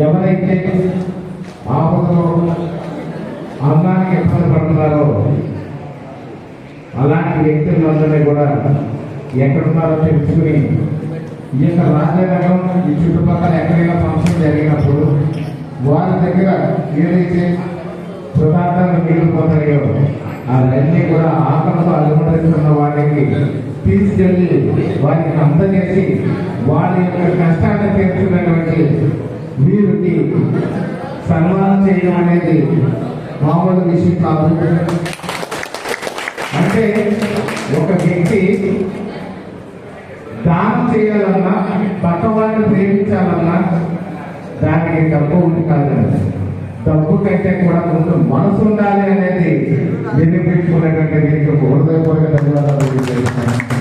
ఎవరైతే ఆపదలో అన్నానికి ఇబ్బంది పడుతున్నారో అలాంటి వ్యక్తులందరినీ కూడా ఎక్కడున్నారో తెలుసుకుని ఈ యొక్క రాజనగరం ఈ చుట్టుపక్కల ఎక్కడైనా ఫంక్షన్ జరిగినప్పుడు వారి దగ్గర ఏదైతే పదార్థాలు మిగిలిపోతాయో అవన్నీ కూడా ఆకలితో అలుమరిస్తున్న వారికి తీసుకెళ్ళి వారికి అందజేసి వారి యొక్క కష్టాన్ని తీర్చుకున్నటువంటి వీరికి సన్మానం చేయడం అనేది మామూలు విషయం కాదు. అంటే ఒక వ్యక్తి దానం చేయాలన్నా పక్క వారిని ప్రేమించాలన్నా దానికి డబ్బు ఉంది కాదండి. డబ్బు కంటే కూడా ముందు మనసు ఉండాలి అనేది నిరూపించుకున్నటువంటి మీకు హృదయపూర్వక ధన్యవాదాలు.